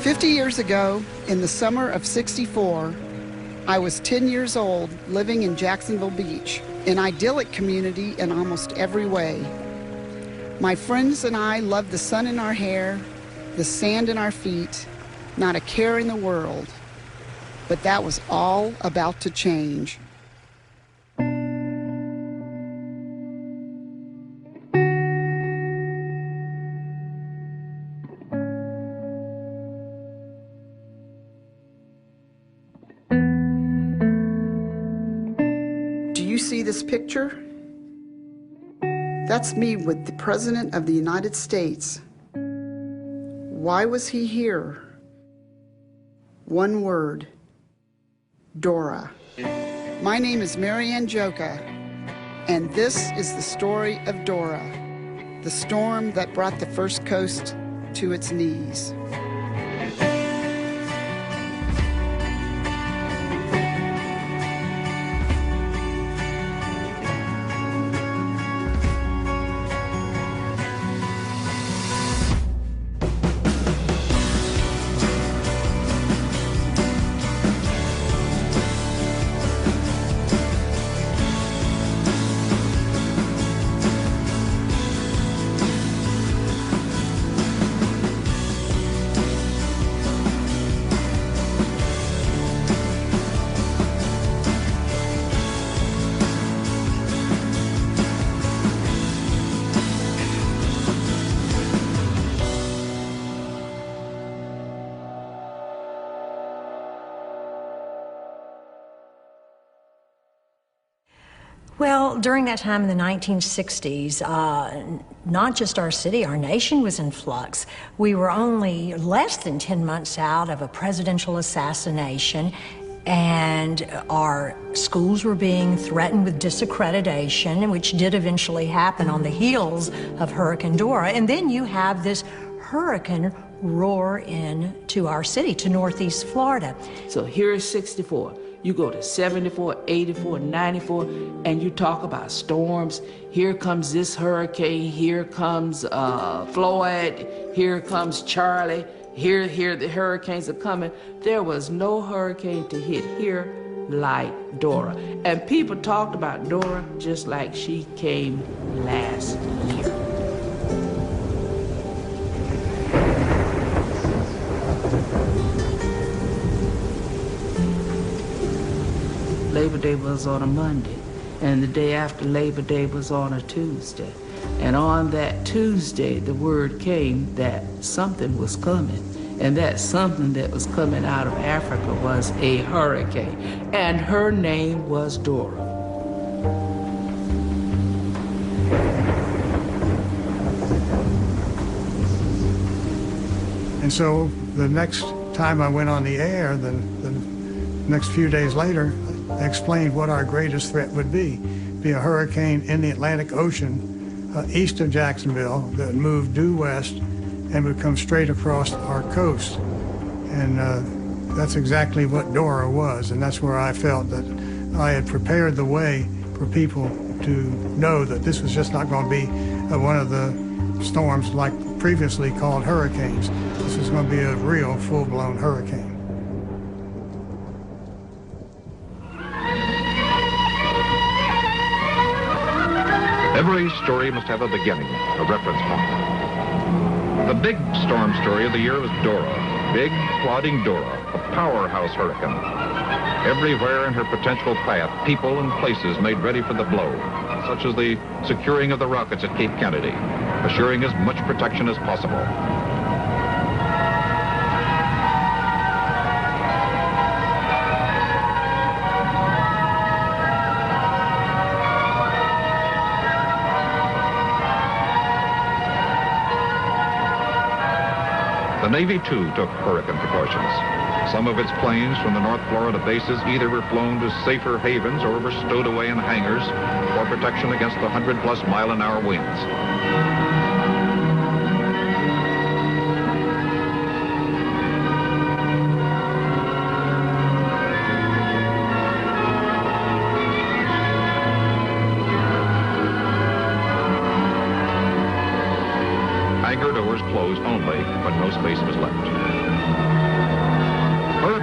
50 years ago, in the summer of '64, I was 10 years old, living in Jacksonville Beach, an idyllic community in almost every way. My friends and I loved the sun in our hair, the sand in our feet, not a care in the world. But that was all about to change. Do you see this picture? That's me with the President of the United States. Why was he here? One word: Dora. My name is Marianne Joka, and this is the story of Dora, the storm that brought the First Coast to its knees. Well, during that time in the 1960s, not just our city, our nation was in flux. We were only less than 10 months out of a presidential assassination, and our schools were being threatened with disaccreditation, which did eventually happen on the heels of Hurricane Dora. And then you have this hurricane roar into our city, to Northeast Florida. So here is 64. You go to 74, 84, 94, and you talk about storms. Here comes this hurricane, here comes Floyd, here comes Charlie, here the hurricanes are coming. There was no hurricane to hit here like Dora. And people talked about Dora just like she came last year. Labor Day was on a Monday, and the day after Labor Day was on a Tuesday. And on that Tuesday, the word came that something was coming, and that something that was coming out of Africa was a hurricane, and her name was Dora. And so the next time I went on the air, the next few days later, I explained what our greatest threat would be a hurricane in the Atlantic Ocean east of Jacksonville that moved due west and would come straight across our coast. And that's exactly what Dora was, and that's where I felt that I had prepared the way for people to know that this was just not going to be one of the storms like previously called hurricanes. This was going to be a real full-blown hurricane. Every story must have a beginning, a reference point. The big storm story of the year was Dora, big, plodding Dora, a powerhouse hurricane. Everywhere in her potential path, people and places made ready for the blow, such as the securing of the rockets at Cape Kennedy, assuring as much protection as possible. The Navy, too, took hurricane precautions. Some of its planes from the North Florida bases either were flown to safer havens or were stowed away in hangars for protection against the 100-plus mile-an-hour winds. Hangar doors closed only when no space was left.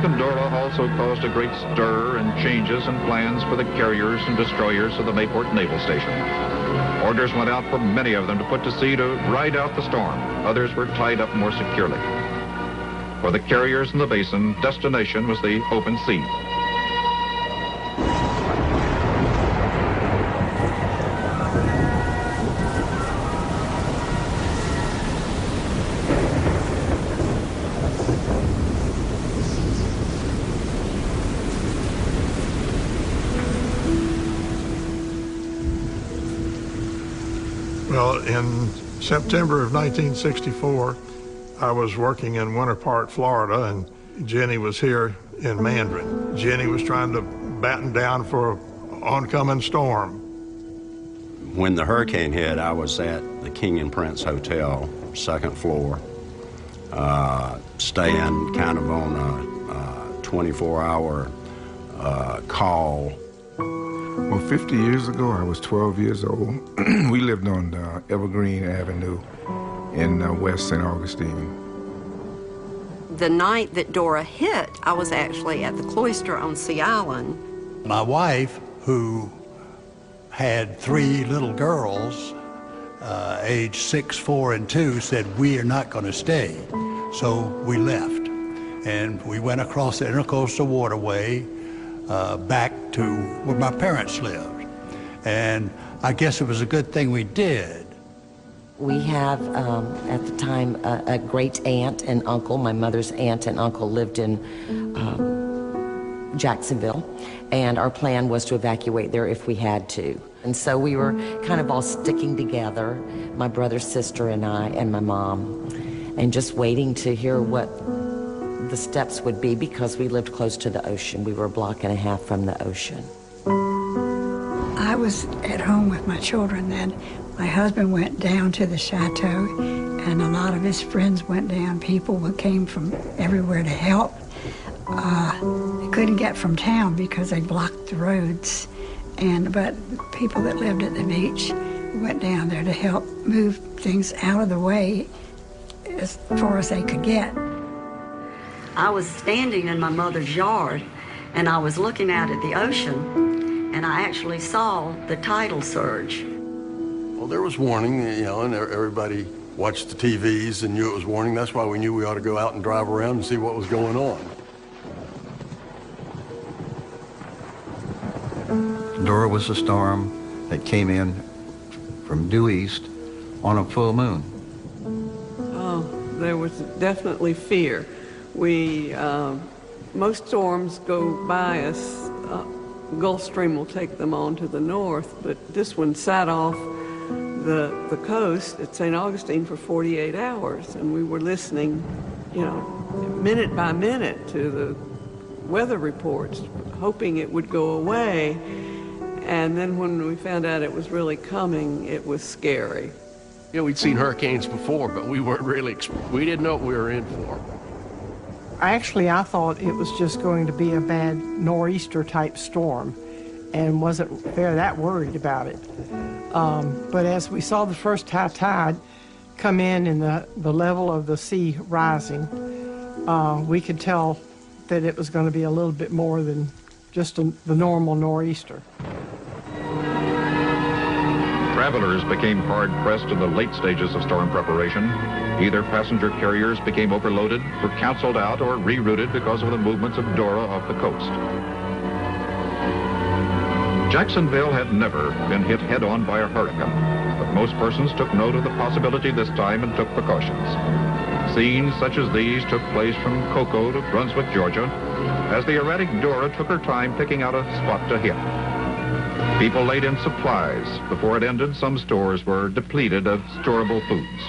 Hurricane Dora also caused a great stir and changes in plans for the carriers and destroyers of the Mayport Naval Station. Orders went out for many of them to put to sea to ride out the storm. Others were tied up more securely. For the carriers in the basin, destination was the open sea. Well, in September of 1964, I was working in Winter Park, Florida, and Jenny was here in Mandarin. Jenny was trying to batten down for an oncoming storm. When the hurricane hit, I was at the King and Prince Hotel, second floor, staying kind of on a 24-hour call. Well, 50 years ago, I was 12 years old. We lived on Evergreen Avenue in West St. Augustine. The night that Dora hit, I was actually at the Cloister on Sea Island. My wife, who had 3 little girls, aged 6, 4, and 2, said, "We are not going to stay." So we left, and we went across the Intercoastal Waterway back to where my parents lived. And I guess it was a good thing we did. We have, at the time, a great aunt and uncle. My mother's aunt and uncle lived in Jacksonville, and our plan was to evacuate there if we had to. And so we were kind of all sticking together, my brother, sister, and I, and my mom, and just waiting to hear what the steps would be because we lived close to the ocean. We were a block and a half from the ocean. I was at home with my children then. My husband went down to the chateau, and a lot of his friends went down. People came from everywhere to help. They couldn't get from town because they blocked the roads. But people that lived at the beach went down there to help move things out of the way as far as they could get. I was standing in my mother's yard, and I was looking out at the ocean, and I actually saw the tidal surge. Well, there was warning, and everybody watched the TVs and knew it was warning. That's why we knew we ought to go out and drive around and see what was going on. Dora was a storm that came in from due east on a full moon. Oh, there was definitely fear. Most storms go by us. Gulf Stream will take them on to the north, but this one sat off the coast at St. Augustine for 48 hours, and we were listening, minute by minute to the weather reports, hoping it would go away. And then when we found out it was really coming, it was scary. We'd seen hurricanes before, but we didn't know what we were in for. Actually, I thought it was just going to be a bad nor'easter type storm and wasn't that worried about it. But as we saw the first high tide come in and the level of the sea rising, we could tell that it was going to be a little bit more than just the normal nor'easter. Travelers became hard-pressed in the late stages of storm preparation. Either passenger carriers became overloaded, were canceled out, or rerouted because of the movements of Dora off the coast. Jacksonville had never been hit head-on by a hurricane, but most persons took note of the possibility this time and took precautions. Scenes such as these took place from Cocoa to Brunswick, Georgia, as the erratic Dora took her time picking out a spot to hit. People laid in supplies. Before it ended, some stores were depleted of storable foods.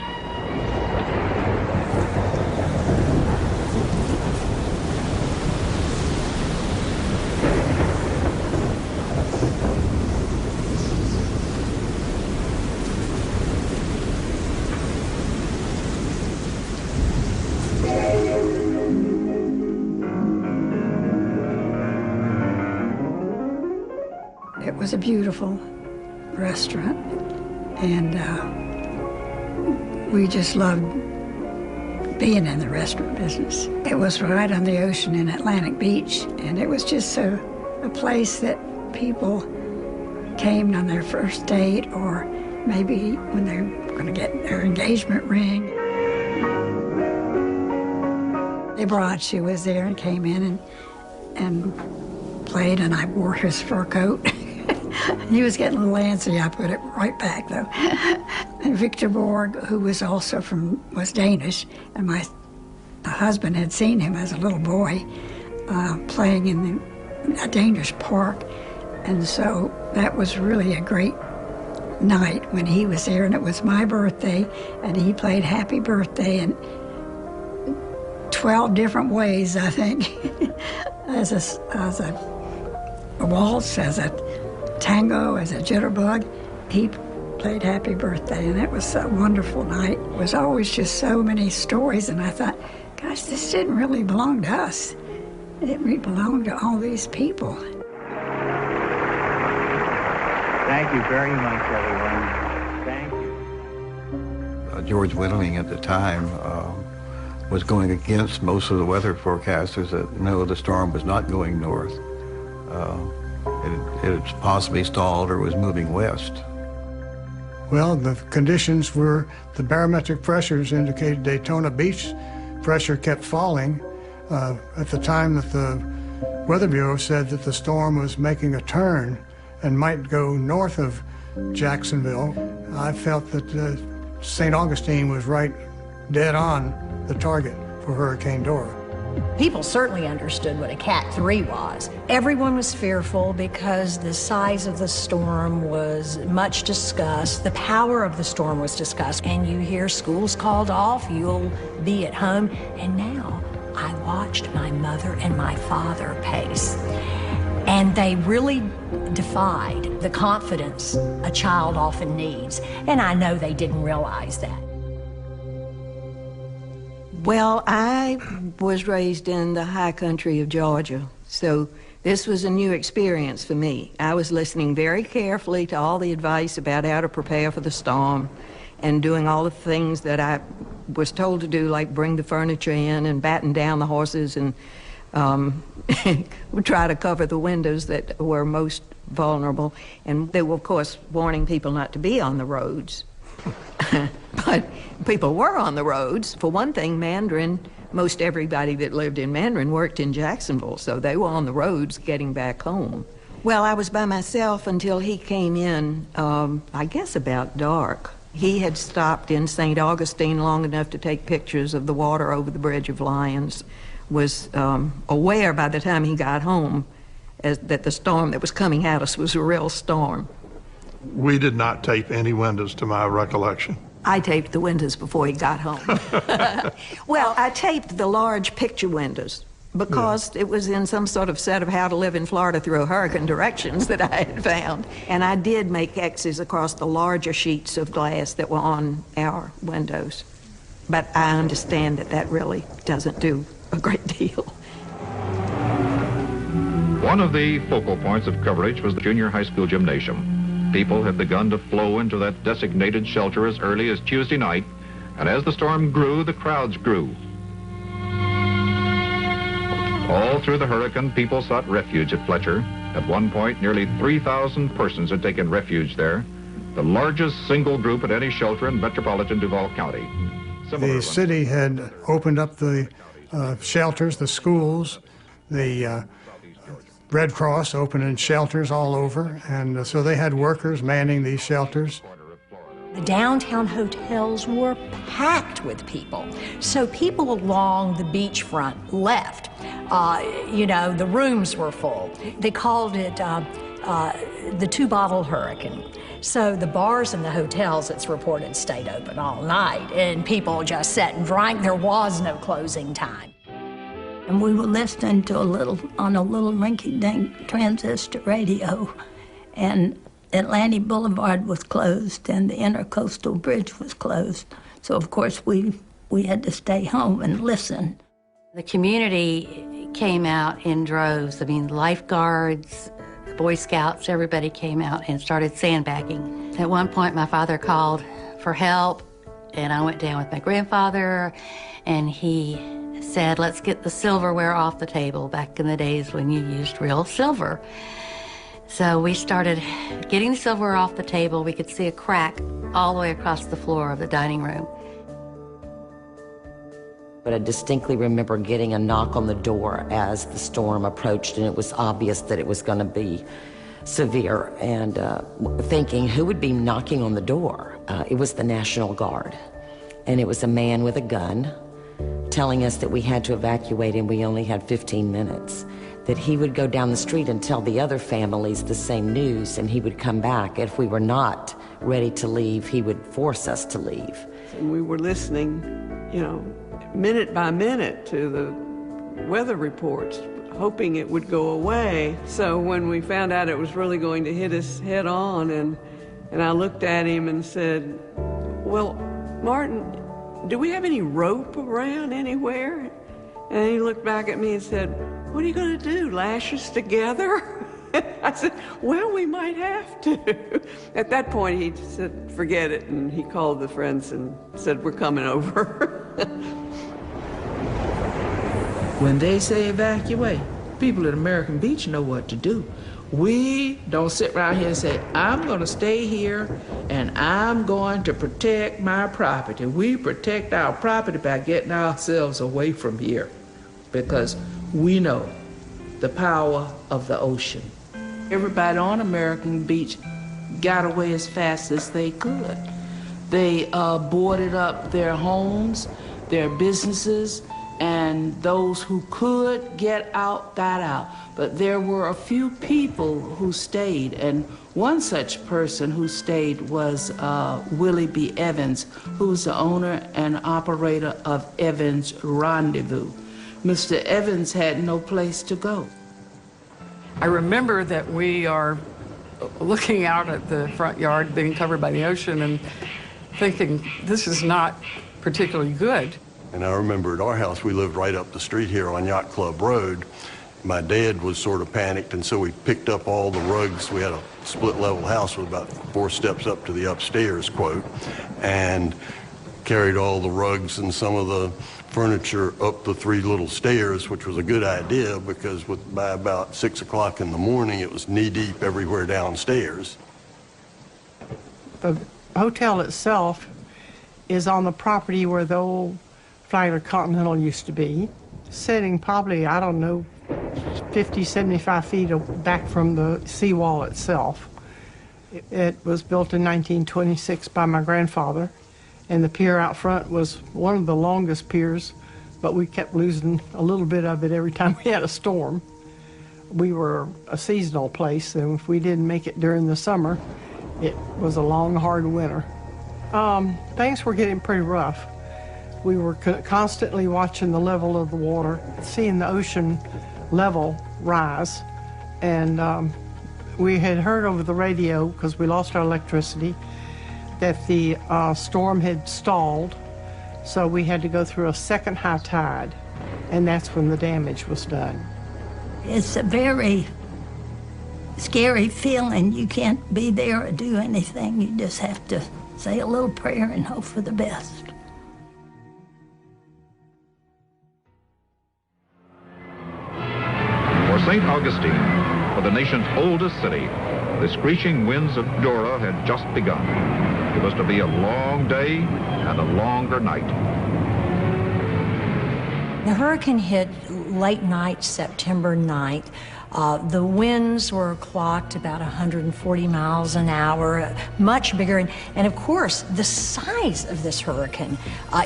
It was a beautiful restaurant, and we just loved being in the restaurant business. It was right on the ocean in Atlantic Beach, and it was just a place that people came on their first date, or maybe when they're going to get their engagement ring. The broadshoe was there and came in and played, and I wore his fur coat. He was getting a little antsy. I put it right back, though. And Victor Borg, who was also was Danish, and my husband had seen him as a little boy playing in a Danish park. And so that was really a great night when he was there, and it was my birthday, and he played Happy Birthday in 12 different ways, I think, as a waltz, as a tango, as a jitterbug. He played Happy Birthday, and it was a wonderful night. It was always just so many stories, and I thought, gosh, this didn't really belong to us. It belonged to all these people. Thank you very much, everyone. Thank you. George Whittling at the time was going against most of the weather forecasters that no, the storm was not going north. It had possibly stalled or was moving west. Well, the conditions were, the barometric pressures indicated Daytona Beach pressure kept falling. At the time that the Weather Bureau said that the storm was making a turn and might go north of Jacksonville, I felt that St. Augustine was right dead on the target for Hurricane Dora. People certainly understood what a Cat 3 was. Everyone was fearful because the size of the storm was much discussed. The power of the storm was discussed. And you hear schools called off, you'll be at home. And now I watched my mother and my father pace. And they really defied the confidence a child often needs. And I know they didn't realize that. Well, I was raised in the high country of Georgia, so this was a new experience for me. I was listening very carefully to all the advice about how to prepare for the storm and doing all the things that I was told to do, like bring the furniture in and batten down the horses and try to cover the windows that were most vulnerable. And they were, of course, warning people not to be on the roads. But people were on the roads. For one thing, Mandarin, most everybody that lived in Mandarin worked in Jacksonville, so they were on the roads getting back home. Well, I was by myself until he came in, I guess about dark. He had stopped in St. Augustine long enough to take pictures of the water over the Bridge of Lions, was aware by the time he got home that the storm that was coming at us was a real storm. We did not tape any windows, to my recollection. I taped the windows before he got home. Well, I taped the large picture windows because it was in some sort of set of How to Live in Florida Through a Hurricane directions that I had found. And I did make X's across the larger sheets of glass that were on our windows. But I understand that that really doesn't do a great deal. One of the focal points of coverage was the junior high school gymnasium. People had begun to flow into that designated shelter as early as Tuesday night, and as the storm grew, the crowds grew. All through the hurricane, people sought refuge at Fletcher. At one point, nearly 3,000 persons had taken refuge there, the largest single group at any shelter in metropolitan Duval County. The city had opened up the shelters, the schools, the Red Cross opening shelters all over, and so they had workers manning these shelters. The downtown hotels were packed with people. So people along the beachfront left. The rooms were full. They called it the two-bottle hurricane. So the bars and the hotels, it's reported, stayed open all night, and people just sat and drank. There was no closing time. And we were listening to on a little rinky-dink transistor radio, and Atlantic Boulevard was closed and the Intercoastal Bridge was closed. So of course we had to stay home and listen. The community came out in droves. I mean, lifeguards, the Boy Scouts, everybody came out and started sandbagging. At one point my father called for help, And I went down with my grandfather, and he said, let's get the silverware off the table, back in the days when you used real silver. So we started getting the silverware off the table. We could see a crack all the way across the floor of the dining room. But I distinctly remember getting a knock on the door as the storm approached, and it was obvious that it was going to be severe, and thinking, who would be knocking on the door? It was the National Guard, and it was a man with a gun telling us that we had to evacuate and we only had 15 minutes, that he would go down the street and tell the other families the same news, and he would come back. If we were not ready to leave, he would force us to leave. And we were listening, you know, minute by minute to the weather reports, hoping it would go away. So when we found out it was really going to hit us head on, and I looked at him and said, well, Martin, do we have any rope around anywhere? And he looked back at me and said, what are you going to do, lash us together? I said, well, we might have to. At that point, he said, forget it, and he called the friends and said, we're coming over. When they say evacuate, people at American Beach know what to do. We don't sit around here and say, I'm going to stay here and I'm going to protect my property. We protect our property by getting ourselves away from here, because we know the power of the ocean. Everybody on American Beach got away as fast as they could. They boarded up their homes, their businesses, and those who could get out got out. But there were a few people who stayed, and one such person who stayed was Willie B. Evans, who's the owner and operator of Evans Rendezvous. Mr. Evans had no place to go. I remember that we are looking out at the front yard being covered by the ocean and thinking, this is not particularly good. And I remember at our house, we lived right up the street here on Yacht Club Road. My dad was sort of panicked, and so we picked up all the rugs. We had a split-level house with about 4 steps up to the upstairs, quote, and carried all the rugs and some of the furniture up the 3 little stairs, which was a good idea because by about 6 o'clock in the morning, it was knee-deep everywhere downstairs. The hotel itself is on the property where the old Flagler Continental used to be, sitting probably, I don't know, 50, 75 feet back from the seawall itself. It was built in 1926 by my grandfather, and the pier out front was one of the longest piers, but we kept losing a little bit of it every time we had a storm. We were a seasonal place, and if we didn't make it during the summer, it was a long, hard winter. Things were getting pretty rough. We were constantly watching the level of the water, seeing the ocean level rise, and we had heard over the radio, because we lost our electricity, that the storm had stalled, so we had to go through a second high tide, and that's when the damage was done. It's a very scary feeling. You can't be there or do anything. You just have to say a little prayer and hope for the best. For St. Augustine, for the nation's oldest city, the screeching winds of Dora had just begun. It was to be a long day and a longer night. The hurricane hit late night, September 9th. The winds were clocked about 140 miles an hour, much bigger. And of course, the size of this hurricane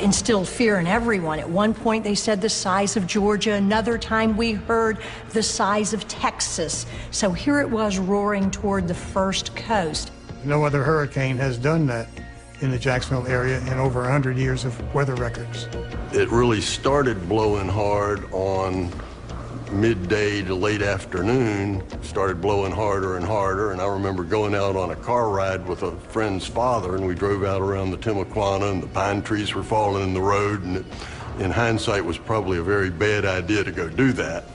instilled fear in everyone. At one point, they said the size of Georgia. Another time, we heard the size of Texas. So here it was roaring toward the first coast. No other hurricane has done that in the Jacksonville area in over 100 years of weather records. It really started blowing hard on midday to late afternoon, started blowing harder and harder, and I remember going out on a car ride with a friend's father, and we drove out around the Timuquana, and the pine trees were falling in the road, and it, in hindsight, was probably a very bad idea to go do that.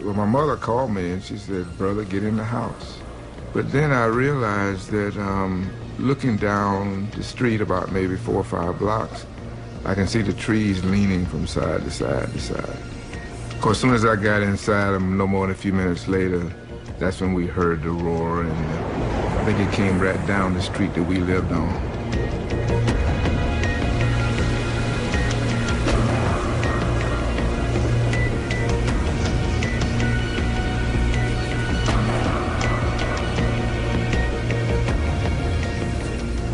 Well, my mother called me and she said, brother, get in the house. But then I realized that looking down the street about maybe 4 or 5 blocks, I can see the trees leaning from side to side to side. Of course, as soon as I got inside, no more than a few minutes later, that's when we heard the roar, and I think it came right down the street that we lived on.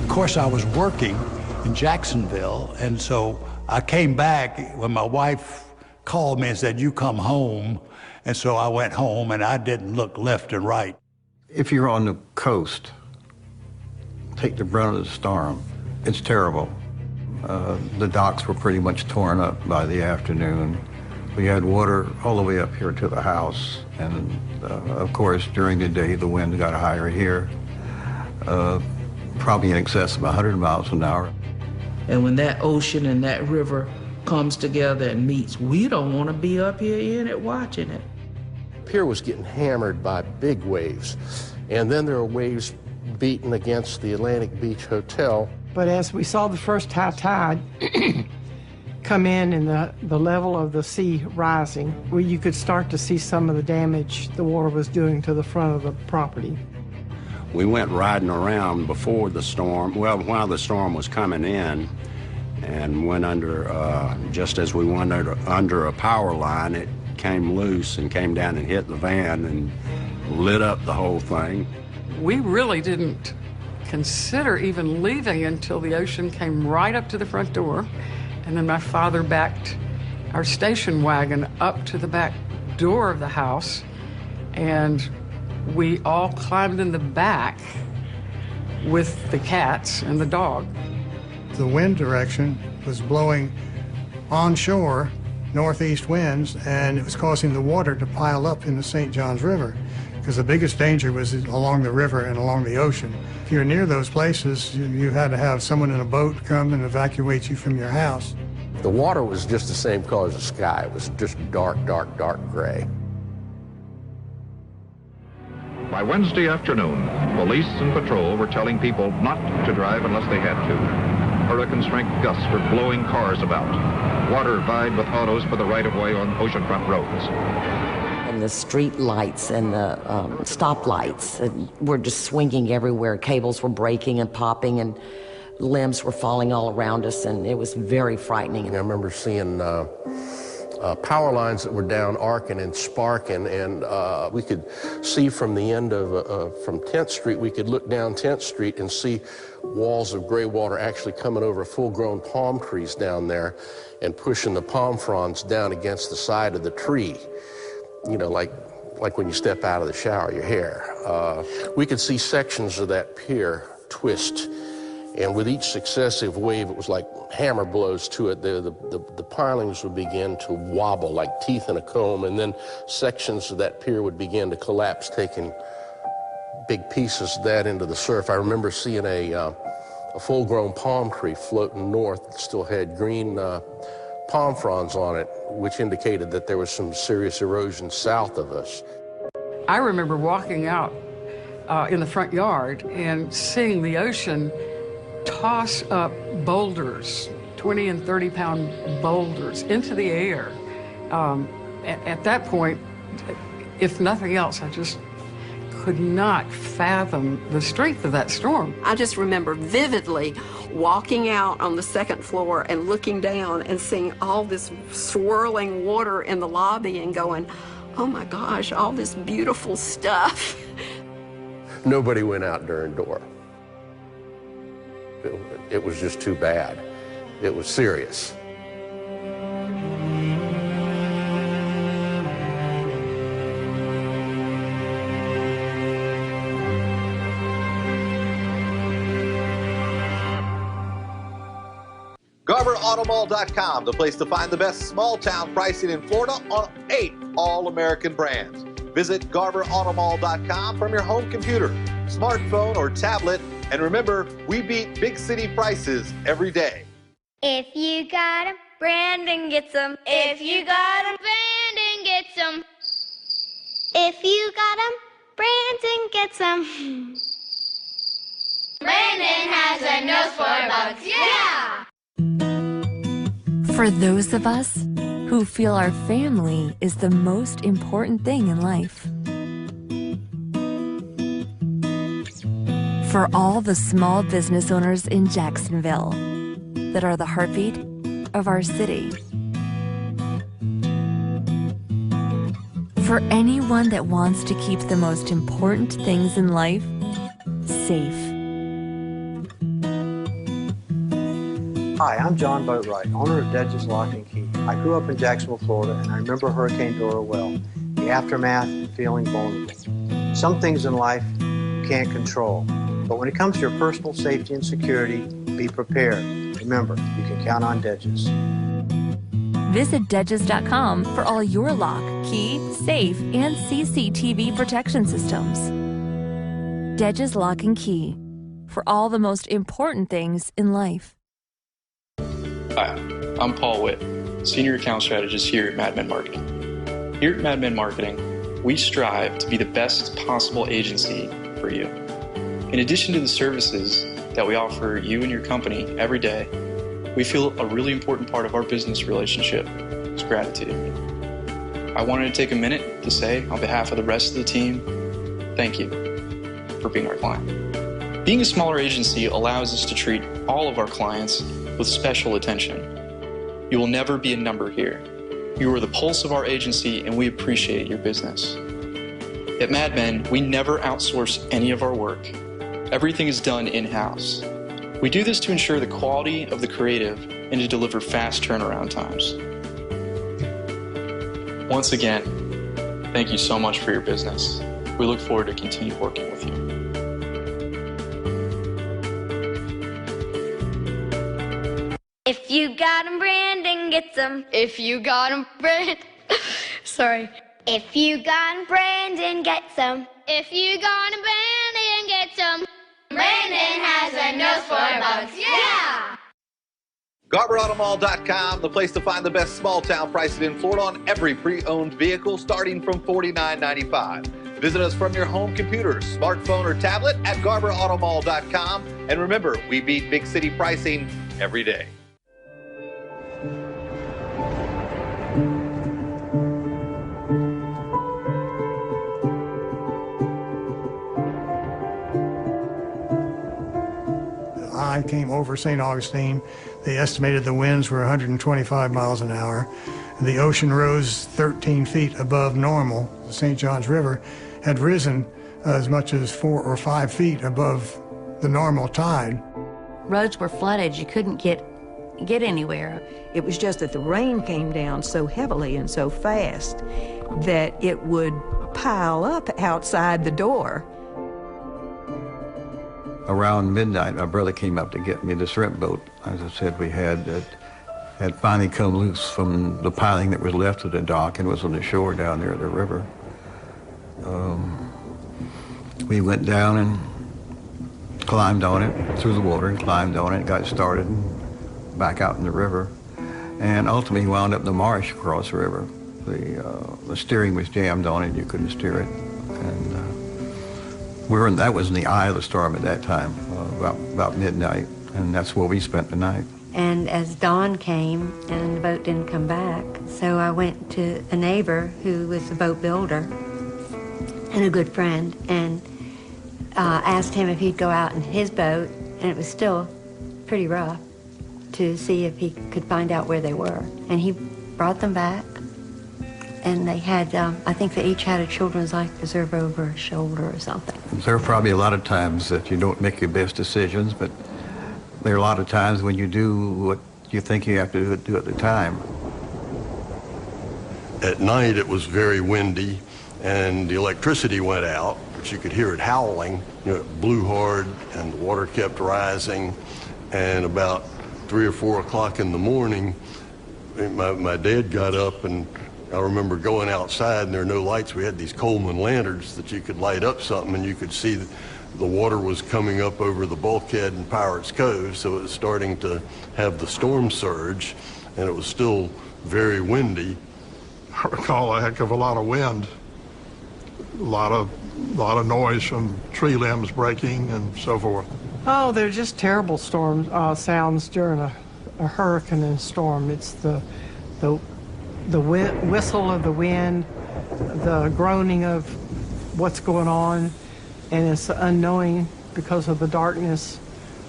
Of course, I was working in Jacksonville, and so I came back when my wife called me and said, "You come home." And so I went home, and I didn't look left and right. If you're on the coast, take the brunt of the storm. It's terrible. The docks were pretty much torn up by the afternoon. We had water all the way up here to the house, and of course, during the day, the wind got higher here. Probably in excess of 100 miles an hour. And when that ocean and that river comes together and meets, we don't want to be up here in it watching it. The pier was getting hammered by big waves, and then there were waves beating against the Atlantic Beach Hotel. But as we saw the first high tide come in and the level of the sea rising, where you could start to see some of the damage the water was doing to the front of the property. We went riding around before the storm, well, while the storm was coming in, and went under, just as we went under a power line, it came loose and came down and hit the van and lit up the whole thing. We really didn't consider even leaving until the ocean came right up to the front door, and then my father backed our station wagon up to the back door of the house, and we all climbed in the back with the cats and the dog. The wind direction was blowing onshore, northeast winds, and it was causing the water to pile up in the St. Johns River, because the biggest danger was along the river and along the ocean. If you're near those places, you had to have someone in a boat come and evacuate you from your house. The water was just the same color as the sky. It was just dark, dark, dark gray. By Wednesday afternoon, police and patrol were telling people not to drive unless they had to. Hurricane-strength gusts were blowing cars about. Water vied with autos for the right-of-way on oceanfront roads. And the street lights and the stop lights were just swinging everywhere. Cables were breaking and popping, and limbs were falling all around us, and it was very frightening. I remember seeing power lines that were down arcing and sparking, and we could see from the end of, from 10th Street, we could look down 10th Street and see walls of gray water actually coming over full-grown palm trees down there and pushing the palm fronds down against the side of the tree. You know, like when you step out of the shower, your hair. We could see sections of that pier twist, and with each successive wave, it was like hammer blows to it. The pilings would begin to wobble like teeth in a comb, and then sections of that pier would begin to collapse, taking big pieces of that into the surf. I remember seeing a full-grown palm tree floating north that still had green palm fronds on it, which indicated that there was some serious erosion south of us. I remember walking out in the front yard and seeing the ocean toss up boulders, 20 and 30-pound boulders, into the air. At that point, if nothing else, I just could not fathom the strength of that storm. I just remember vividly walking out on the second floor and looking down and seeing all this swirling water in the lobby and going, oh my gosh, all this beautiful stuff. Nobody went out during Dora. It was just too bad. It was serious. GarberAutomall.com, the place to find the best small-town pricing in Florida on 8 all-American brands. Visit GarberAutomall.com from your home computer, smartphone, or tablet. And remember, we beat big city prices every day. If you got 'em, Brandon gets 'em. If you got 'em, Brandon gets 'em. If you got 'em, Brandon gets 'em. Brandon has a nose for bugs, yeah! For those of us who feel our family is the most important thing in life. For all the small business owners in Jacksonville that are the heartbeat of our city. For anyone that wants to keep the most important things in life safe. Hi, I'm John Boatwright, owner of Dedge's Lock and Key. I grew up in Jacksonville, Florida, and I remember Hurricane Dora well, the aftermath, feeling vulnerable. Some things in life you can't control, but when it comes to your personal safety and security, be prepared. Remember, you can count on Dedge's. Visit Dedges.com for all your lock, key, safe, and CCTV protection systems. Dedges Lock and Key, for all the most important things in life. Hi, I'm Paul Witt, Senior Account Strategist here at Mad Men Marketing. Here at Mad Men Marketing, we strive to be the best possible agency for you. In addition to the services that we offer you and your company every day, we feel a really important part of our business relationship is gratitude. I wanted to take a minute to say, on behalf of the rest of the team, thank you for being our client. Being a smaller agency allows us to treat all of our clients with special attention. You will never be a number here. You are the pulse of our agency, and we appreciate your business. At Mad Men, we never outsource any of our work. Everything is done in-house. We do this to ensure the quality of the creative and to deliver fast turnaround times. Once again, thank you so much for your business. We look forward to continue working with you. If you got 'em, Brandon gets 'em. If you got 'em, Brandon... Sorry. If you got 'em, Brandon gets 'em. If you got 'em, Brandon gets 'em. Brandon has a nose for bugs, yeah! GarberAutomall.com, the place to find the best small town pricing in Florida on every pre-owned vehicle starting from $49.95. Visit us from your home computer, smartphone, or tablet at GarberAutomall.com. And remember, we beat big city pricing every day. I came over St. Augustine. They estimated the winds were 125 miles an hour. The ocean rose 13 feet above normal. The St. Johns River had risen as much as 4 or 5 feet above the normal tide. Roads were flooded. You couldn't get anywhere. It was just that the rain came down so heavily and so fast that it would pile up outside the door. Around midnight, my brother came up to get me the shrimp boat. As I said, we had finally come loose from the piling that was left of the dock and was on the shore down there at the river. We went down and climbed on it, through the water, and climbed on it, got started, and back out in the river, and ultimately wound up in the marsh across the river. The steering was jammed on it, you couldn't steer it. And that was in the eye of the storm at that time, about midnight, and that's where we spent the night. And as dawn came and the boat didn't come back, so I went to a neighbor who was a boat builder and a good friend, and asked him if he'd go out in his boat, and it was still pretty rough, to see if he could find out where they were. And he brought them back, and they had, I think they each had a children's life preserver over a shoulder or something. There are probably a lot of times that you don't make your best decisions, but there are a lot of times when you do what you think you have to do at the time. At night it was very windy and the electricity went out, but you could hear it howling. You know, it blew hard and the water kept rising, and about 3 or 4 o'clock in the morning, my dad got up, and I remember going outside and there were no lights. We had these Coleman lanterns that you could light up something and you could see the water was coming up over the bulkhead in Pirates Cove, so it was starting to have the storm surge, and it was still very windy. I recall a heck of a lot of wind, a lot of noise from tree limbs breaking and so forth. Oh, they're just terrible storm sounds during a hurricane and storm. It's the whistle of the wind, the groaning of what's going on, and it's unknowing because of the darkness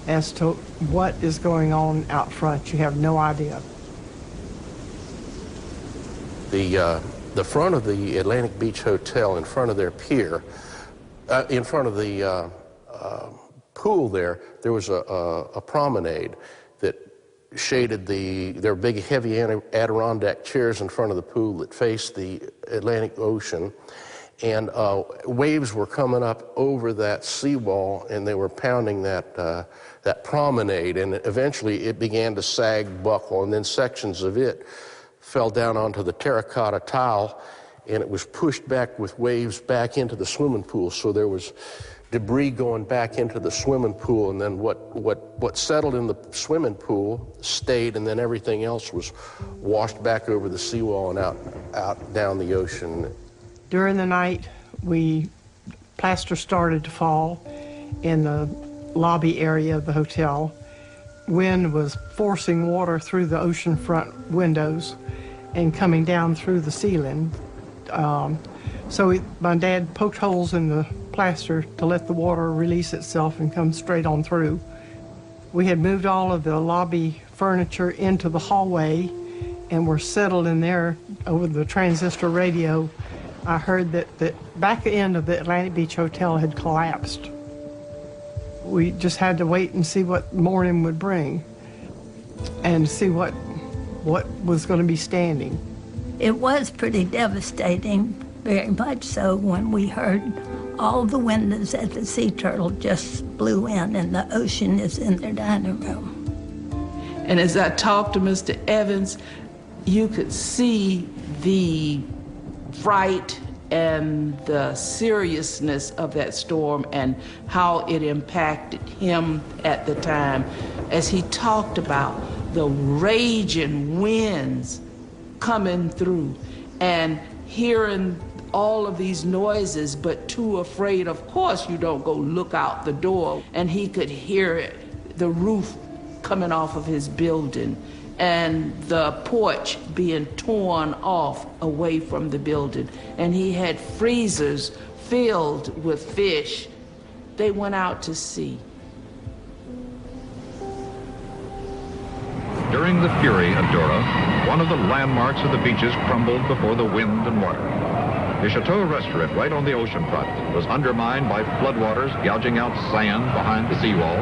as to what is going on out front. You have no idea. The front of the Atlantic Beach Hotel, in front of their pier, in front of the pool there was a promenade that shaded there were big heavy Adirondack chairs in front of the pool that faced the Atlantic Ocean, and waves were coming up over that seawall, and they were pounding that promenade, and eventually it began to sag, buckle, and then sections of it fell down onto the terracotta tile, and it was pushed back with waves back into the swimming pool. So there was debris going back into the swimming pool, and then what settled in the swimming pool stayed, and then everything else was washed back over the seawall and out down the ocean. During the night, plaster started to fall in the lobby area of the hotel. Wind was forcing water through the oceanfront windows and coming down through the ceiling. So my dad poked holes in the plaster to let the water release itself and come straight on through. We had moved all of the lobby furniture into the hallway and were settled in there. Over the transistor radio, I heard that the back end of the Atlantic Beach Hotel had collapsed. We just had to wait and see what morning would bring and see what was going to be standing. It was pretty devastating, very much so, when we heard all the windows at the Sea Turtle just blew in and the ocean is in their dining room. And as I talked to Mr. Evans, you could see the fright and the seriousness of that storm and how it impacted him at the time as he talked about the raging winds coming through and hearing all of these noises, but too afraid. Of course, you don't go look out the door. And he could hear it, the roof coming off of his building and the porch being torn off away from the building. And he had freezers filled with fish. They went out to sea. During the fury of Dora, one of the landmarks of the beaches crumbled before the wind and water. The Chateau restaurant right on the oceanfront was undermined by floodwaters gouging out sand behind the seawall,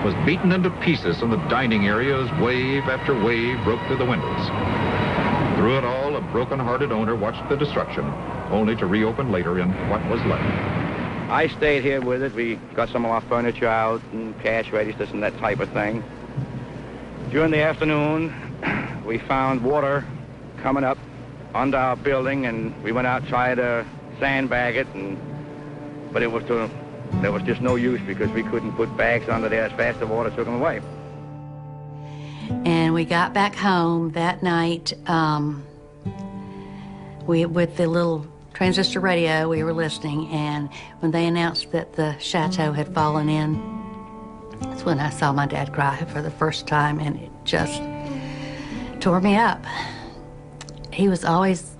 was beaten into pieces in the dining area as wave after wave broke through the windows. Through it all, a broken-hearted owner watched the destruction, only to reopen later in what was left. I stayed here with it. We got some of our furniture out and cash registers and that type of thing. During the afternoon, we found water coming up under our building, and we went out, tried to sandbag it, but there was just no use because we couldn't put bags under there as fast as the water took them away. And we got back home that night. With the little transistor radio, we were listening, and when they announced that the chateau had fallen in, that's when I saw my dad cry for the first time, and it just tore me up. He was always,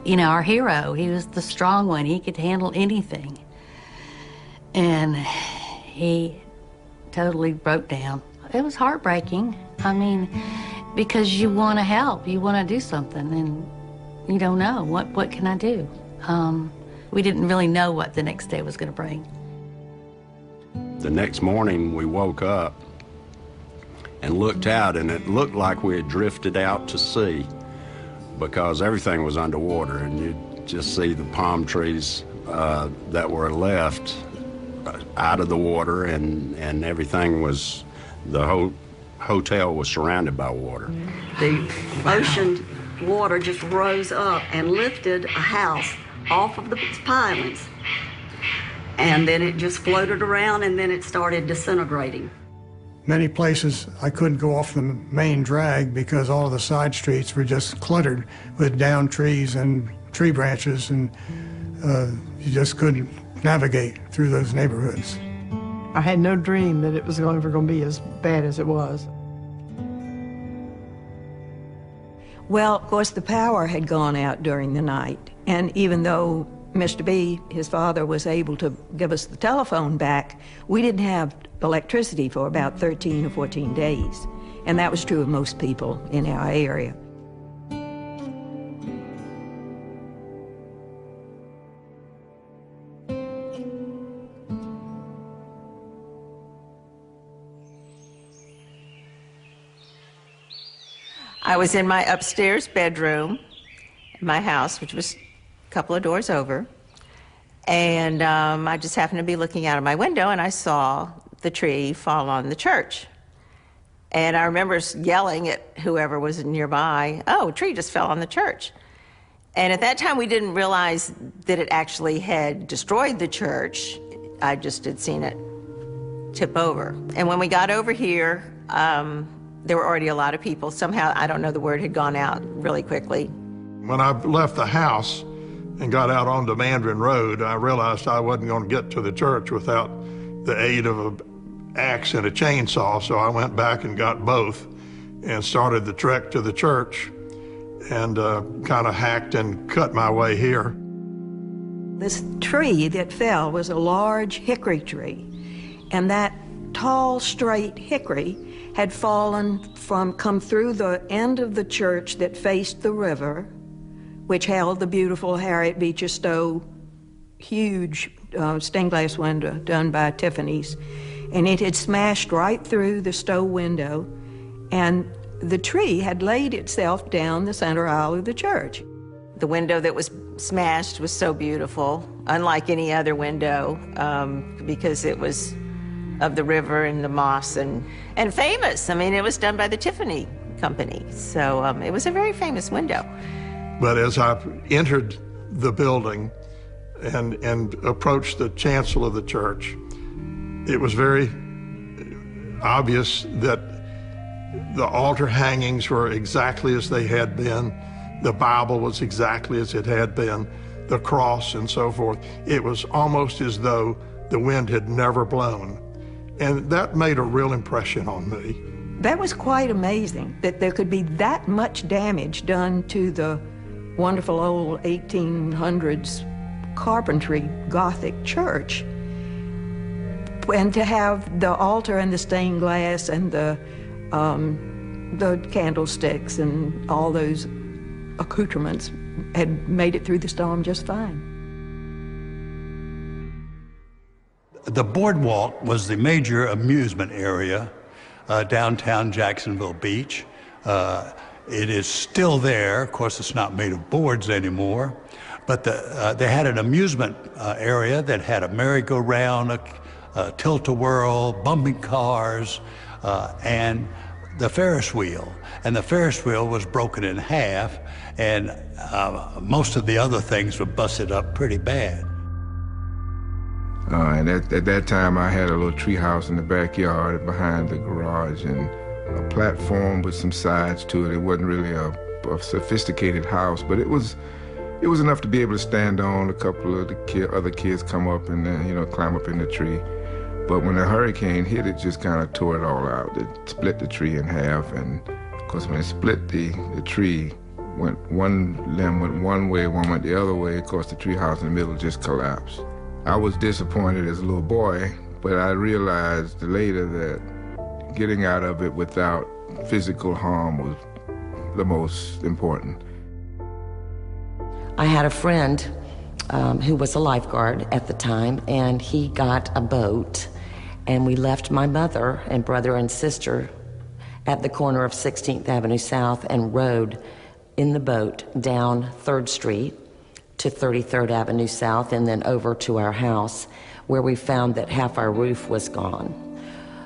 our hero. He was the strong one. He could handle anything. And he totally broke down. It was heartbreaking. I mean, because you want to help, you want to do something, and you don't know, what can I do? We didn't really know what the next day was going to bring. The next morning we woke up and looked out, and it looked like we had drifted out to sea because everything was underwater, and you'd just see the palm trees that were left out of the water, and everything was, the whole hotel was surrounded by water. The ocean water just rose up and lifted a house off of the pilings, and then it just floated around, and then it started disintegrating. Many places I couldn't go off the main drag because all of the side streets were just cluttered with downed trees and tree branches, and you just couldn't navigate through those neighborhoods. I had no dream that it was ever going to be as bad as it was. Well, of course, the power had gone out during the night, and even though Mr. B, his father, was able to give us the telephone back, we didn't have electricity for about 13 or 14 days, and that was true of most people in our area. I was in my upstairs bedroom in my house, which was a couple of doors over, and I just happened to be looking out of my window, and I saw the tree fall on the church. And I remember yelling at whoever was nearby, "Oh, a tree just fell on the church." And at that time, we didn't realize that it actually had destroyed the church. I just had seen it tip over. And when we got over here, there were already a lot of people. Somehow, I don't know, the word had gone out really quickly. When I left the house and got out onto Mandarin Road, I realized I wasn't going to get to the church without the aid of an axe and a chainsaw, so I went back and got both and started the trek to the church and kind of hacked and cut my way here. This tree that fell was a large hickory tree, and that tall, straight hickory had come through the end of the church that faced the river, which held the beautiful Harriet Beecher Stowe huge stained glass window done by Tiffany's. And it had smashed right through the Stowe window, and the tree had laid itself down the center aisle of the church. The window that was smashed was so beautiful, unlike any other window, because it was of the river and the moss and famous. I mean, it was done by the Tiffany Company, so it was a very famous window. But as I entered the building and approached the chancel of the church, it was very obvious that the altar hangings were exactly as they had been. The Bible was exactly as it had been, the cross and so forth. It was almost as though the wind had never blown. And that made a real impression on me. That was quite amazing, that there could be that much damage done to the wonderful old 1800s carpentry Gothic church. And to have the altar and the stained glass and the candlesticks and all those accoutrements had made it through the storm just fine. The boardwalk was the major amusement area downtown Jacksonville Beach. It is still there. Of course, it's not made of boards anymore, but they had an amusement area that had a merry-go-round, a tilt-a-whirl, bumping cars, and the Ferris wheel. And the Ferris wheel was broken in half, and most of the other things were busted up pretty bad. And at that time, I had a little tree house in the backyard behind the garage and a platform with some sides to it. It wasn't really a sophisticated house, but it was enough to be able to stand on. A couple of the other kids come up and climb up in the tree. But when the hurricane hit, it just kind of tore it all out. It split the tree in half, and of course, when it split the tree, one limb went one way, one went the other way. Of course, the tree house in the middle just collapsed. I was disappointed as a little boy, but I realized later that getting out of it without physical harm was the most important. I had a friend who was a lifeguard at the time, and he got a boat, and we left my mother and brother and sister at the corner of 16th Avenue South and rode in the boat down 3rd Street to 33rd Avenue South and then over to our house, where we found that half our roof was gone.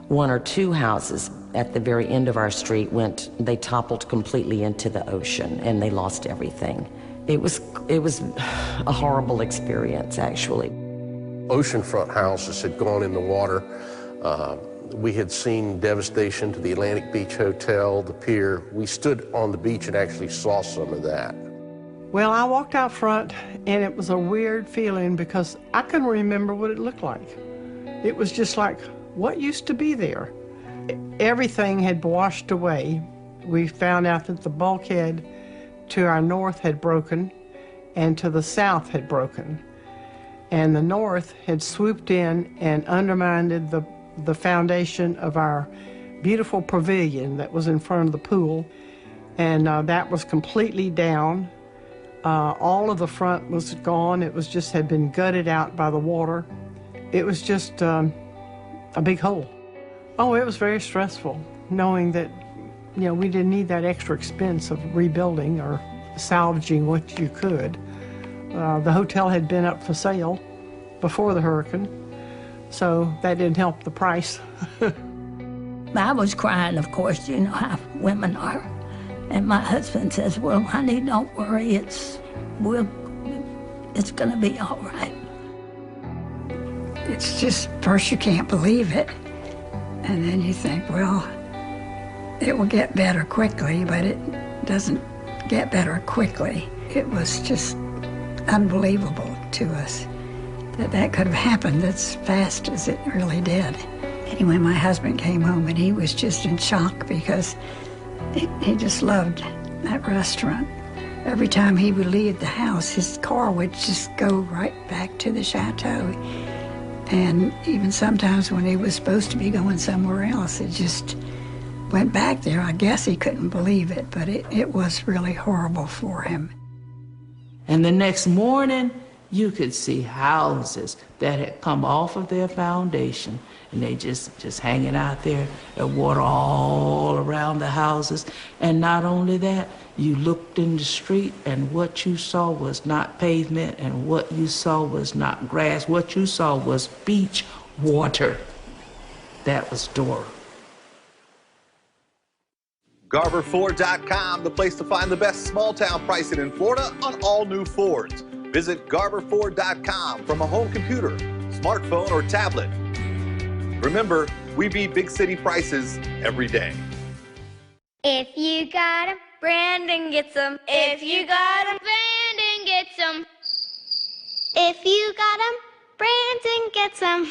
1 or 2 houses at the very end of our street they toppled completely into the ocean, and they lost everything. It was a horrible experience, actually. Oceanfront houses had gone in the water. We had seen devastation to the Atlantic Beach Hotel, the pier. We stood on the beach and actually saw some of that. Well, I walked out front, and it was a weird feeling because I couldn't remember what it looked like. It was just like what used to be there? Everything had washed away. We found out that the bulkhead to our north had broken and to the south had broken. And the north had swooped in and undermined the foundation of our beautiful pavilion that was in front of the pool. And that was completely down. All of the front was gone. It was just had been gutted out by the water. It was just a big hole. Oh, it was very stressful, knowing that, you know, we didn't need that extra expense of rebuilding or salvaging what you could. The hotel had been up for sale before the hurricane, so that didn't help the price. I was crying, of course, you know how women are. And my husband says, well, honey, don't worry, it's gonna be all right. It's just, first you can't believe it, and then you think, well, it will get better quickly, but it doesn't get better quickly. It was just unbelievable to us that could have happened as fast as it really did. Anyway, my husband came home and he was just in shock because he just loved that restaurant. Every time he would leave the house, his car would just go right back to the chateau. And even sometimes when he was supposed to be going somewhere else, it just went back there. I guess he couldn't believe it, but it was really horrible for him. And the next morning, you could see houses that had come off of their foundation, and they just hanging out there, and water all around the houses. And not only that, you looked in the street, and what you saw was not pavement, and what you saw was not grass. What you saw was beach water. That was Dora. GarberFord.com, the place to find the best small-town pricing in Florida on all new Fords. Visit GarberFord.com from a home computer, smartphone, or tablet. Remember, we beat big city prices every day. If you got 'em, Brandon gets 'em. If you got 'em, Brandon gets 'em. If you got 'em, Brandon gets 'em.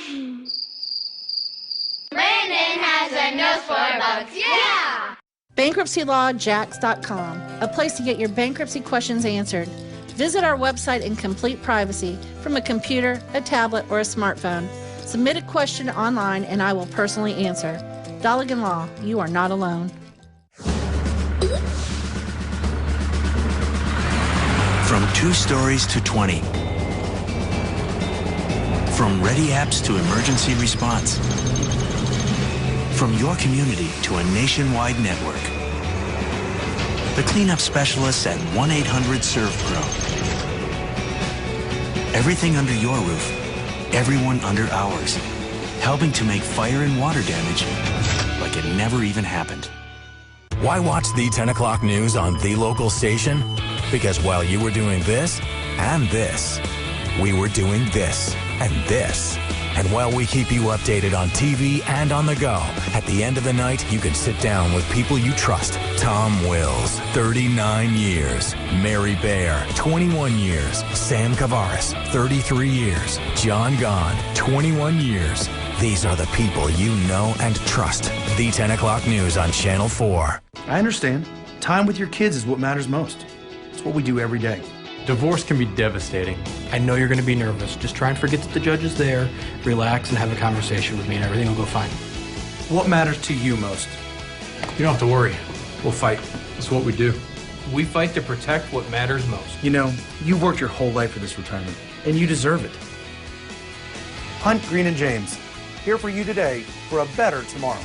Brandon has a nose for bugs, yeah! BankruptcyLawJax.com, a place to get your bankruptcy questions answered. Visit our website in complete privacy from a computer, a tablet, or a smartphone. Submit a question online and I will personally answer. Dolligan Law, you are not alone. From 2 stories to 20. From ready apps to emergency response. From your community to a nationwide network. The cleanup specialists at 1-800-SERVE-PRO. Everything under your roof, everyone under ours. Helping to make fire and water damage like it never even happened. Why watch the 10 o'clock news on the local station? Because while you were doing this and this, we were doing this and this. And while we keep you updated on TV and on the go, at the end of the night, you can sit down with people you trust. Tom Wills, 39 years. Mary Baer, 21 years. Sam Kavaris, 33 years. John Gahn, 21 years. These are the people you know and trust. The 10 o'clock news on Channel 4. I understand. Time with your kids is what matters most. It's what we do every day. Divorce can be devastating. I know you're going to be nervous. Just try and forget that the judge is there, relax, and have a conversation with me, and everything will go fine. What matters to you most? You don't have to worry. We'll fight. It's what we do. We fight to protect what matters most. You know, you've worked your whole life for this retirement, and you deserve it. Hunt, Green, and James, here for you today for a better tomorrow.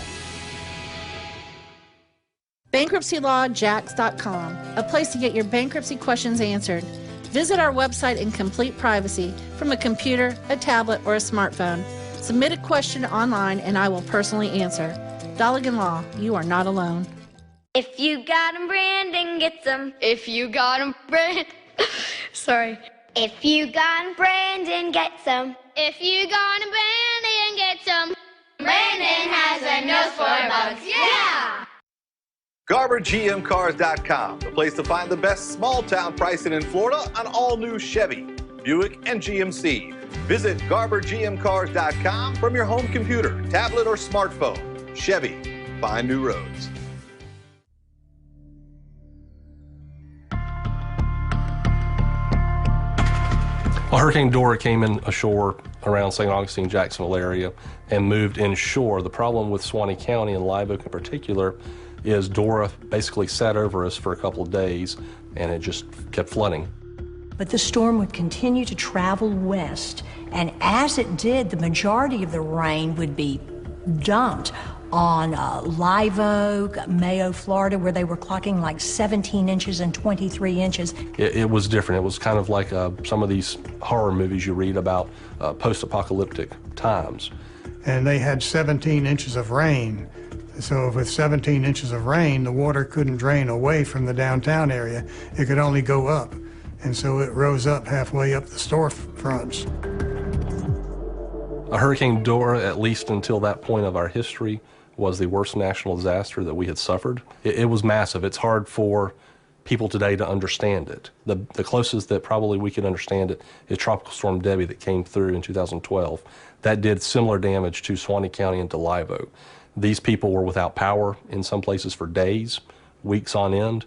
BankruptcyLawJax.com, a place to get your bankruptcy questions answered. Visit our website in complete privacy from a computer, a tablet, or a smartphone. Submit a question online and I will personally answer. Dolligan Law, you are not alone. If you got 'em, Brandon gets 'em. If you got 'em, Brandon... Sorry. If you got 'em, Brandon gets 'em. If you got 'em, Brandon gets 'em. Brandon has a nose for bugs, yeah! GarberGMCars.com, the place to find the best small-town pricing in Florida on all new Chevy. Buick, and GMC. Visit GarberGMCars.com from your home computer, tablet, or smartphone. Chevy, find new roads. Well, Hurricane Dora came in ashore around St. Augustine, Jacksonville area and moved inshore. The problem with Suwannee County and Live Oak in particular is Dora basically sat over us for a couple of days and it just kept flooding. But the storm would continue to travel west, and as it did, the majority of the rain would be dumped on Live Oak, Mayo, Florida, where they were clocking like 17 inches and 23 inches. It was different. It was kind of like some of these horror movies you read about post-apocalyptic times. And they had 17 inches of rain. So with 17 inches of rain, the water couldn't drain away from the downtown area. It could only go up. And so it rose up halfway up the storefronts. Hurricane Dora, at least until that point of our history, was the worst national disaster that we had suffered. It was massive. It's hard for people today to understand it. The closest that probably we could understand it is Tropical Storm Debbie that came through in 2012. That did similar damage to Suwannee County and to Live Oak. These people were without power in some places for days, weeks on end.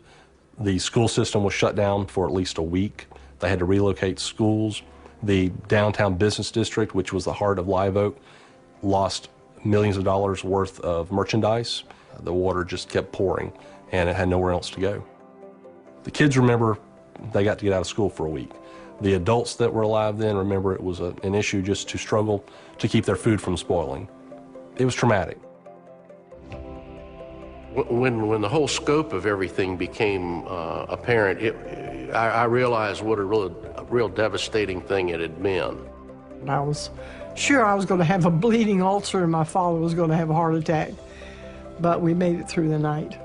The school system was shut down for at least a week. They had to relocate schools. The downtown business district, which was the heart of Live Oak, lost millions of dollars worth of merchandise. The water just kept pouring and it had nowhere else to go. The kids remember they got to get out of school for a week. The adults that were alive then remember it was an issue just to struggle to keep their food from spoiling. It was traumatic. When the whole scope of everything became apparent, I realized what a real devastating thing it had been. I was sure I was going to have a bleeding ulcer and my father was going to have a heart attack, but we made it through the night.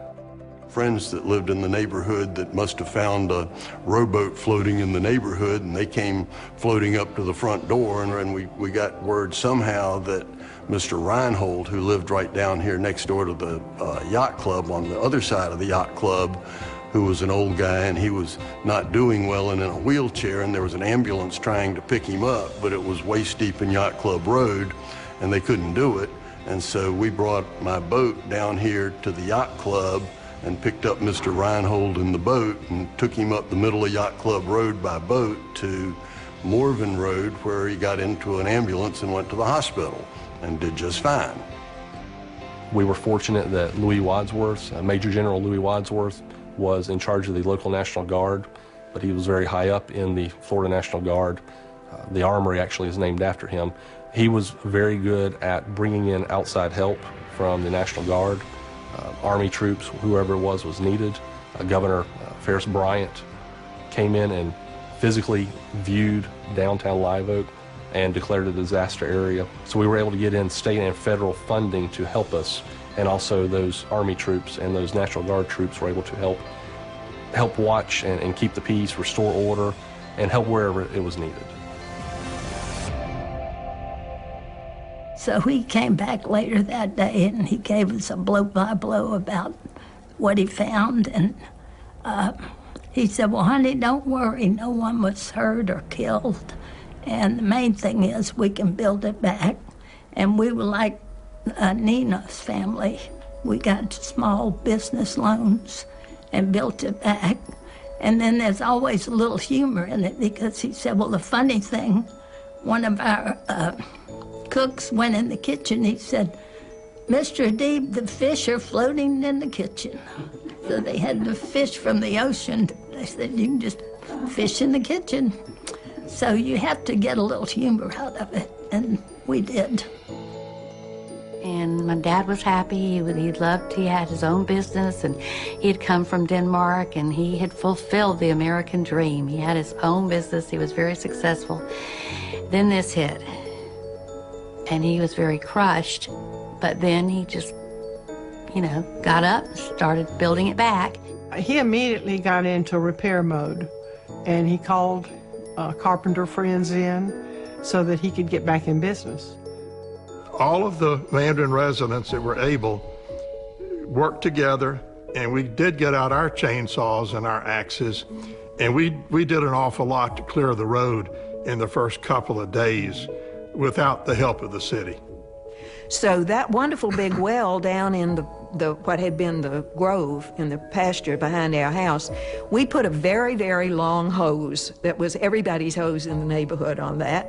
Friends that lived in the neighborhood that must have found a rowboat floating in the neighborhood, and they came floating up to the front door, and we got word somehow that Mr. Reinhold, who lived right down here next door to the yacht club on the other side of the yacht club, who was an old guy and he was not doing well and in a wheelchair, and there was an ambulance trying to pick him up, but it was waist deep in Yacht Club Road and they couldn't do it. And so we brought my boat down here to the yacht club and picked up Mr. Reinhold in the boat and took him up the middle of Yacht Club Road by boat to Morven Road, where he got into an ambulance and went to the hospital and did just fine. We were fortunate that Louis Wadsworth, Major General Louis Wadsworth, was in charge of the local National Guard, but he was very high up in the Florida National Guard. The Armory actually is named after him. He was very good at bringing in outside help from the National Guard, Army troops, whoever it was needed. Governor Ferris Bryant came in and physically viewed downtown Live Oak and declared a disaster area. So we were able to get in state and federal funding to help us, and also those Army troops and those National Guard troops were able to help watch and keep the peace, restore order, and help wherever it was needed. So he came back later that day and he gave us a blow-by-blow about what he found. And he said, well, honey, don't worry. No one was hurt or killed. And the main thing is we can build it back. And we were like Nina's family. We got small business loans and built it back. And then there's always a little humor in it, because he said, well, the funny thing, one of our cooks went in the kitchen. He said, Mr. Deeb, the fish are floating in the kitchen. So they had the fish from the ocean. They said, you can just fish in the kitchen. So you have to get a little humor out of it, and we did. And my dad was happy. He had his own business, and he'd come from Denmark, and he had fulfilled the American dream. He had his own business. He was very successful. Then this hit, and he was very crushed. But then he just, got up and started building it back. He immediately got into repair mode, and he called carpenter friends in so that he could get back in business. All of the Mandarin residents that were able worked together, and we did get out our chainsaws and our axes, And we did an awful lot to clear the road in the first couple of days without the help of the city. So that wonderful big well down in the what had been the grove in the pasture behind our house, we put a very, very long hose that was everybody's hose in the neighborhood on that.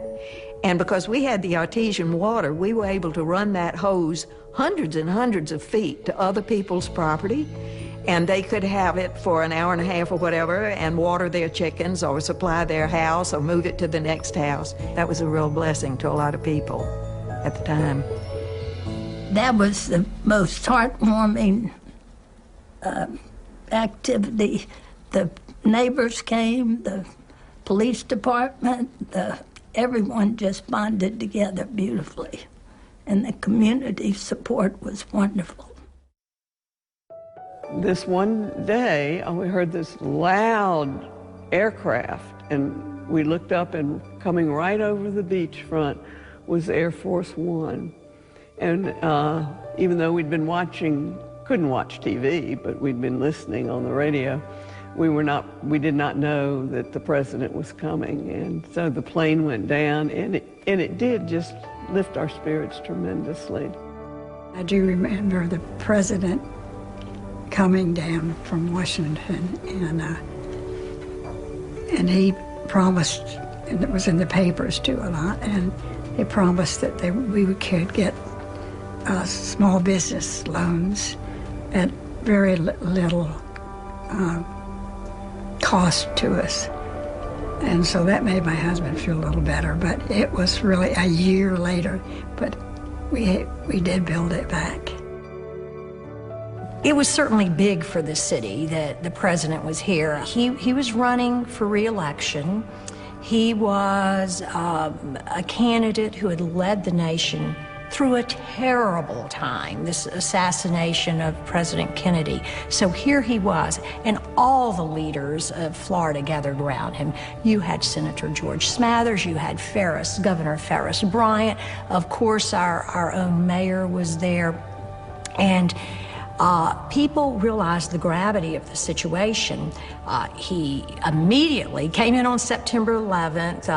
And because we had the artesian water, we were able to run that hose hundreds and hundreds of feet to other people's property, and they could have it for an hour and a half or whatever and water their chickens or supply their house or move it to the next house. That was a real blessing to a lot of people at the time. That was the most heartwarming activity. The neighbors came, the police department, everyone just bonded together beautifully. And the community support was wonderful. This one day, we heard this loud aircraft, and we looked up, and coming right over the beachfront was Air Force One. And even though we'd been couldn't watch TV, but we'd been listening on the radio, we did not know that the president was coming. And so the plane went down, and it did just lift our spirits tremendously. I do remember the president coming down from Washington, and he promised, and it was in the papers too a lot, and he promised that we could get small business loans at very little cost to us. And so that made my husband feel a little better, but it was really a year later, but we did build it back. It was certainly big for the city that the president was here. He was running for re-election. He was a candidate who had led the nation through a terrible time, this assassination of President Kennedy. So here he was, and all the leaders of Florida gathered around him. You had Senator George Smathers, you had Governor Ferris Bryant, of course our own mayor was there, and people realized the gravity of the situation. He immediately came in on September 11th,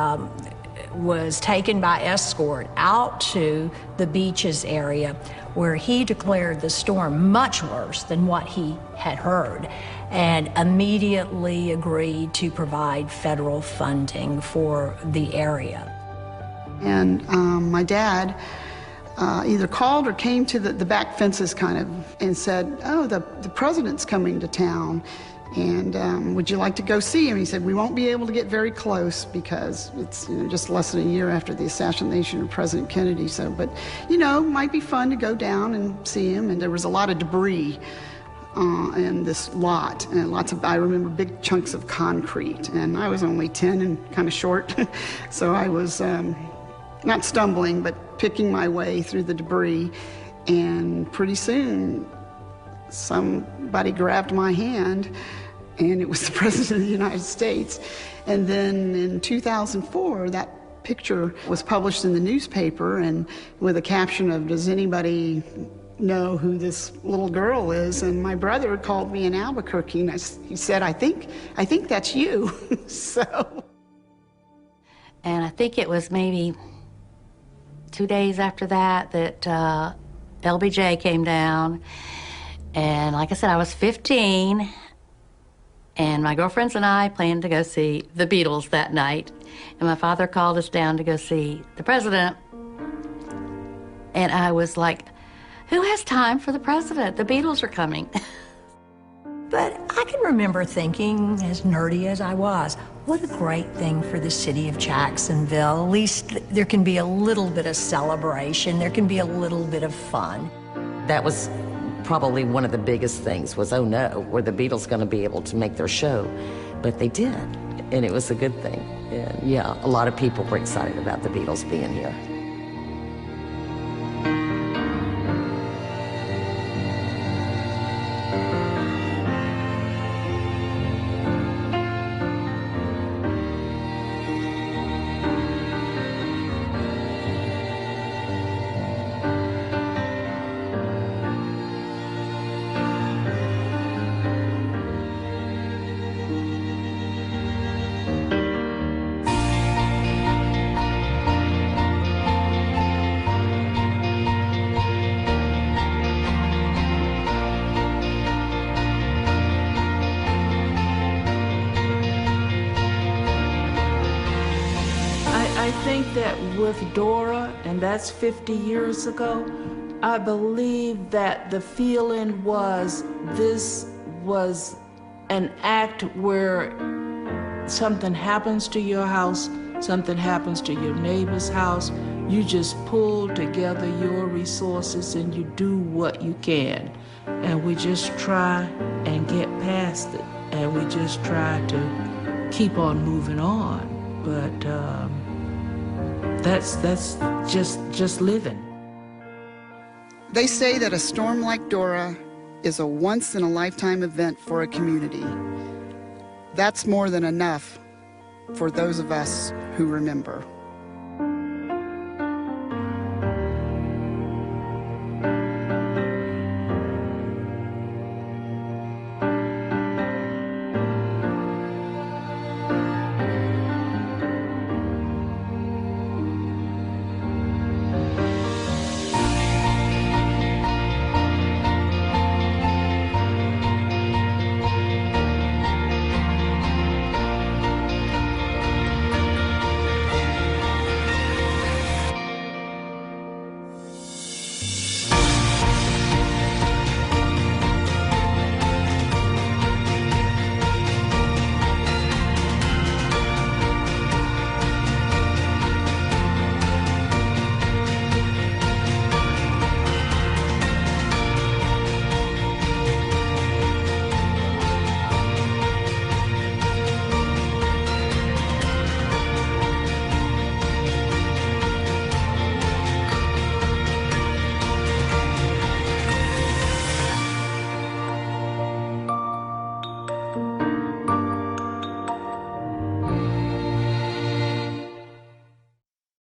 was taken by escort out to the beaches area where he declared the storm much worse than what he had heard and immediately agreed to provide federal funding for the area. And my dad either called or came to the back fences kind of and said, oh, the president's coming to town. And would you like to go see him? He said, we won't be able to get very close because it's just less than a year after the assassination of President Kennedy. So, but might be fun to go down and see him. And there was a lot of debris in this lot, and I remember big chunks of concrete. And I was only 10 and kind of short, so I was not stumbling, but picking my way through the debris. And pretty soon, somebody grabbed my hand, and it was the President of the United States. And then in 2004, that picture was published in the newspaper, and with a caption of, does anybody know who this little girl is? And my brother called me in Albuquerque, and he said, I think that's you. So. And I think it was maybe 2 days after that LBJ came down. And like I said, I was 15, and my girlfriends and I planned to go see the Beatles that night. And my father called us down to go see the president. And I was like, who has time for the president? The Beatles are coming. But I can remember thinking, as nerdy as I was, what a great thing for the city of Jacksonville. At least there can be a little bit of celebration. There can be a little bit of fun. That was probably one of the biggest things was, oh no, were the Beatles going to be able to make their show? But they did, and it was a good thing. And yeah, a lot of people were excited about the Beatles being here. think that with Dora, and that's 50 years ago, I believe that the feeling was this was an act where something happens to your house, something happens to your neighbor's house, you just pull together your resources and you do what you can. And we just try and get past it. And we just try to keep on moving on. But that's just living. They say that a storm like Dora is a once-in-a-lifetime event for a community. That's more than enough for those of us who remember.